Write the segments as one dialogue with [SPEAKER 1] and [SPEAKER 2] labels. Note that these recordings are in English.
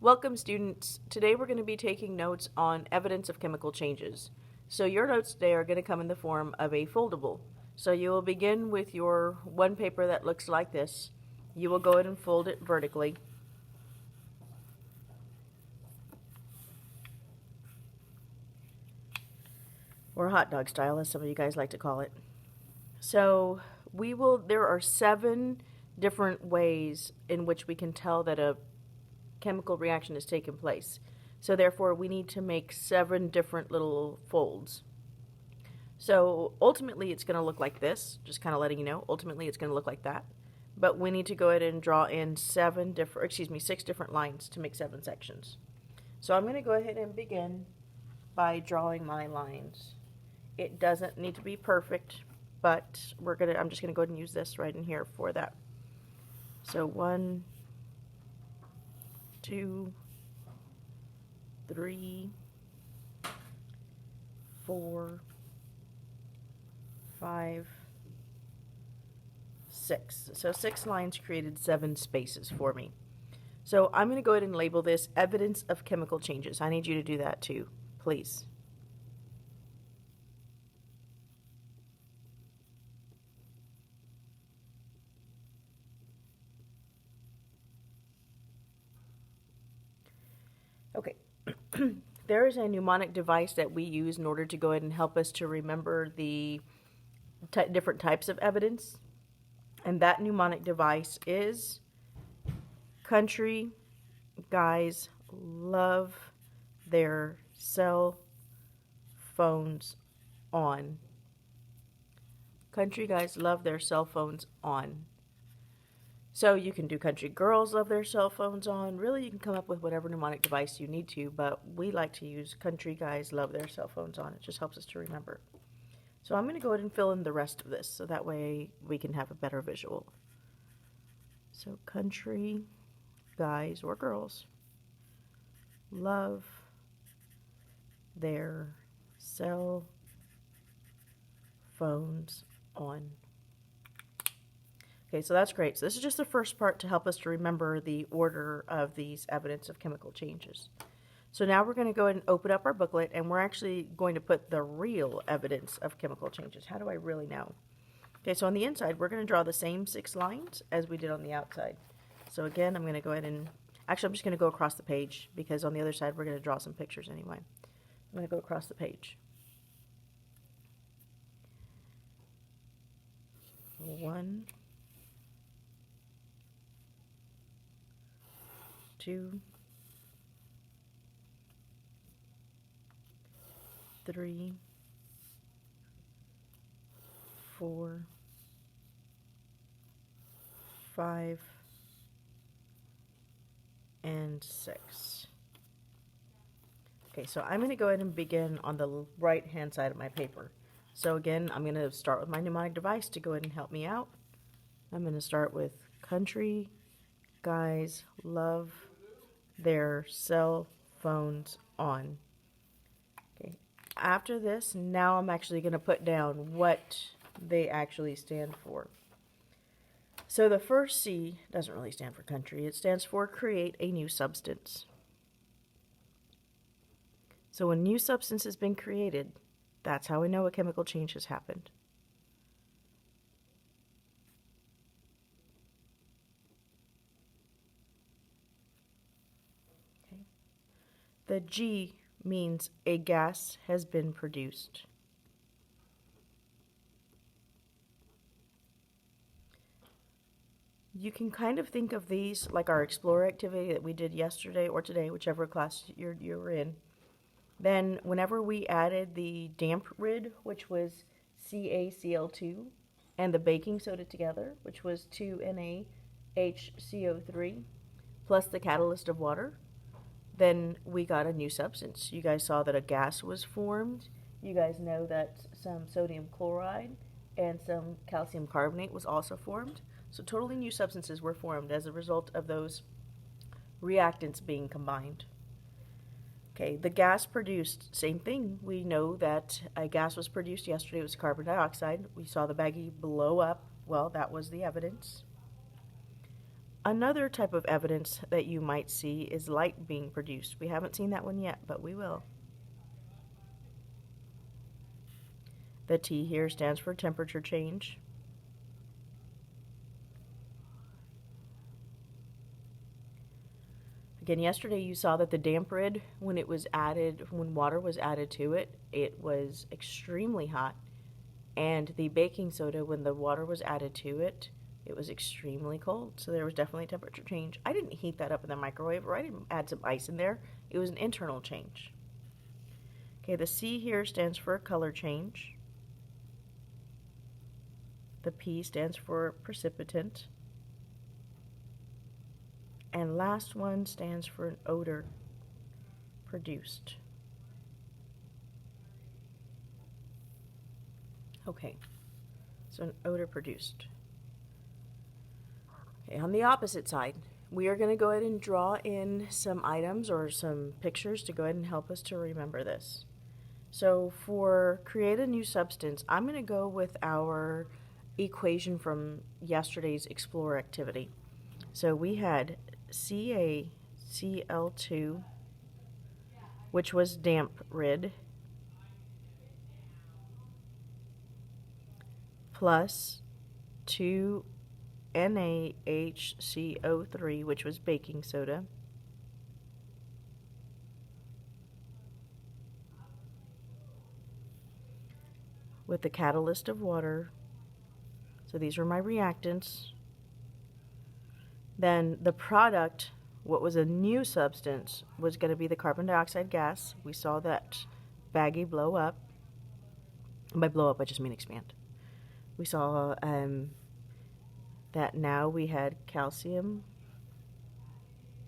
[SPEAKER 1] Welcome students. Today we're going to be taking notes on evidence of chemical changes. So your notes today are going to come in the form of a foldable. So you will begin with your one paper that looks like this. You will go ahead and fold it vertically. Or hot dog style, as some of you guys like to call it. So there are 7 different ways in which we can tell that a chemical reaction has taken place. So therefore we need to make 7 different little folds. So ultimately it's going to look like this, just kind of letting you know. Ultimately it's going to look like that. But we need to go ahead and draw in 6 different lines to make 7 sections. So I'm going to go ahead and begin by drawing my lines. It doesn't need to be perfect, but I'm just going to go ahead and use this right in here for that. So 1, 2, 3, 4, 5, 6. So 6 lines created 7 spaces for me. So I'm going to go ahead and label this evidence of chemical changes. I need you to do that too, please. Okay, there is a mnemonic device that we use in order to go ahead and help us to remember the different types of evidence. And that mnemonic device is country guys love their cell phones on. Country guys love their cell phones on. So you can do country girls love their cell phones on. Really, you can come up with whatever mnemonic device you need to, but we like to use country guys love their cell phones on. It just helps us to remember. So I'm going to go ahead and fill in the rest of this so that way we can have a better visual. So country guys or girls love their cell phones on. Okay, so that's great. So this is just the first part to help us to remember the order of these evidence of chemical changes. So now we're going to go ahead and open up our booklet, and we're actually going to put the real evidence of chemical changes. How do I really know? Okay, so on the inside, we're going to draw the same 6 lines as we did on the outside. So again, I'm going to go ahead and, actually I'm just going to go across the page because on the other side we're going to draw some pictures anyway. I'm going to go across the page. 1, 2, 3, 4, 5, and 6. Okay, so I'm going to go ahead and begin on the right hand side of my paper. So again, I'm going to start with my mnemonic device to go ahead and help me out. I'm going to start with country guys love their cell phones on. Okay. After this, now I'm actually going to put down what they actually stand for. So the first C doesn't really stand for country. It stands for create a new substance. So when a new substance has been created, that's how we know a chemical change has happened. Okay. The G means a gas has been produced. You can kind of think of these like our Explorer activity that we did yesterday or today, whichever class you were in. Then whenever we added the damp rid, which was CaCl2, and the baking soda together, which was 2NaHCO3, plus the catalyst of water, then we got a new substance. You guys saw that a gas was formed. You guys know that some sodium chloride and some calcium carbonate was also formed. So totally new substances were formed as a result of those reactants being combined. Okay, the gas produced, same thing. We know that a gas was produced yesterday. It was carbon dioxide. We saw the baggie blow up. Well, that was the evidence. Another type of evidence that you might see is light being produced. We haven't seen that one yet, but we will. The T here stands for temperature change. Again, yesterday you saw that the damp rid, when water was added to it, it was extremely hot. And the baking soda, when the water was added to it, it was extremely cold. So there was definitely a temperature change. I didn't heat that up in the microwave, or I didn't add some ice in there. It was an internal change. Okay, the C here stands for color change. The P stands for precipitant. And last one stands for an odor produced. Okay, so an odor produced. Okay, on the opposite side, we are going to go ahead and draw in some items or some pictures to go ahead and help us to remember this. So for create a new substance, I'm going to go with our equation from yesterday's Explore activity. So we had CaCl2, which was damp rid, plus 2NaHCO3, which was baking soda, with the catalyst of water. So these were my reactants. Then the product, what was a new substance, was going to be the carbon dioxide gas. We saw that baggie blow up. And by blow up, I just mean expand. We saw that now we had calcium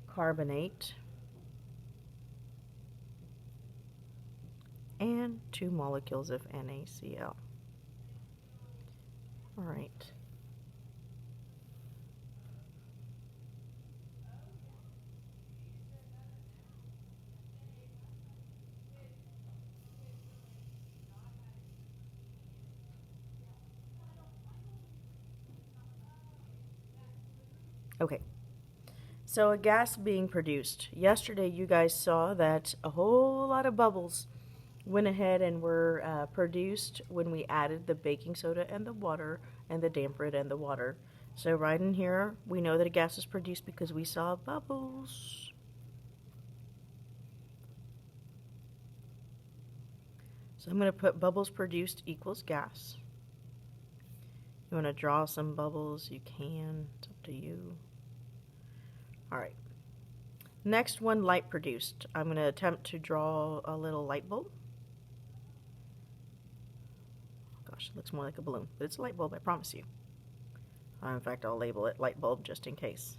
[SPEAKER 1] carbonate and 2 molecules of NaCl. All right. Okay, so a gas being produced. Yesterday you guys saw that a whole lot of bubbles went ahead and were produced when we added the baking soda and the water and the damp rid and the water. So right in here, we know that a gas is produced because we saw bubbles. So I'm going to put bubbles produced equals gas. You want to draw some bubbles, you can. It's up to you. All right. Next one, light produced. I'm going to attempt to draw a little light bulb. Gosh, it looks more like a balloon, but it's a light bulb, I promise you. In fact, I'll label it light bulb just in case.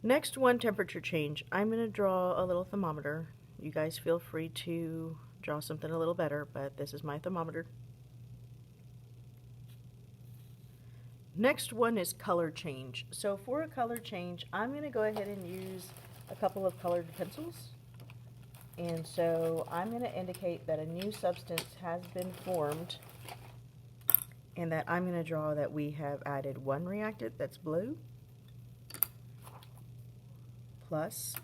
[SPEAKER 1] Next one, temperature change. I'm going to draw a little thermometer. You guys feel free to draw something a little better, but this is my thermometer. Next one is color change. So for a color change, I'm going to go ahead and use a couple of colored pencils. And so I'm going to indicate that a new substance has been formed, and that I'm going to draw that we have added one reactant that's blue, plus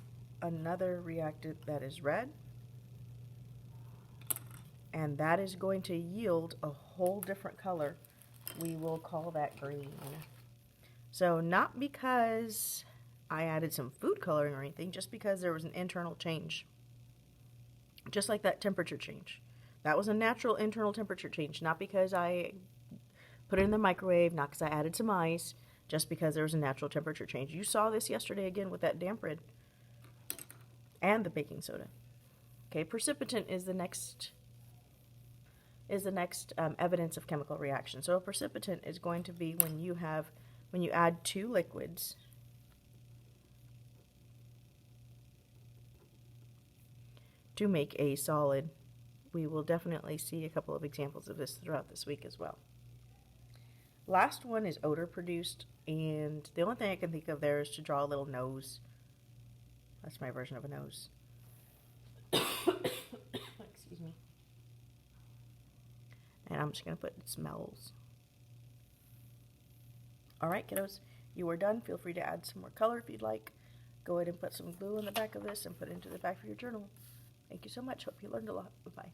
[SPEAKER 1] another reactant that is red, and that is going to yield a whole different color. We will call that green. So not because I added some food coloring or anything, just because there was an internal change. Just like that temperature change. That was a natural internal temperature change, not because I put it in the microwave, not because I added some ice, just because there was a natural temperature change. You saw this yesterday again with that damp rid and the baking soda. Okay, precipitant is the next evidence of chemical reaction. So a precipitant is going to be when you add two liquids to make a solid. We will definitely see a couple of examples of this throughout this week as well. Last one is odor produced, and the only thing I can think of there is to draw a little nose. That's my version of a nose. Excuse me. And I'm just going to put smells. All right, kiddos, you are done. Feel free to add some more color if you'd like. Go ahead and put some glue in the back of this and put it into the back of your journal. Thank you so much. Hope you learned a lot. Bye-bye.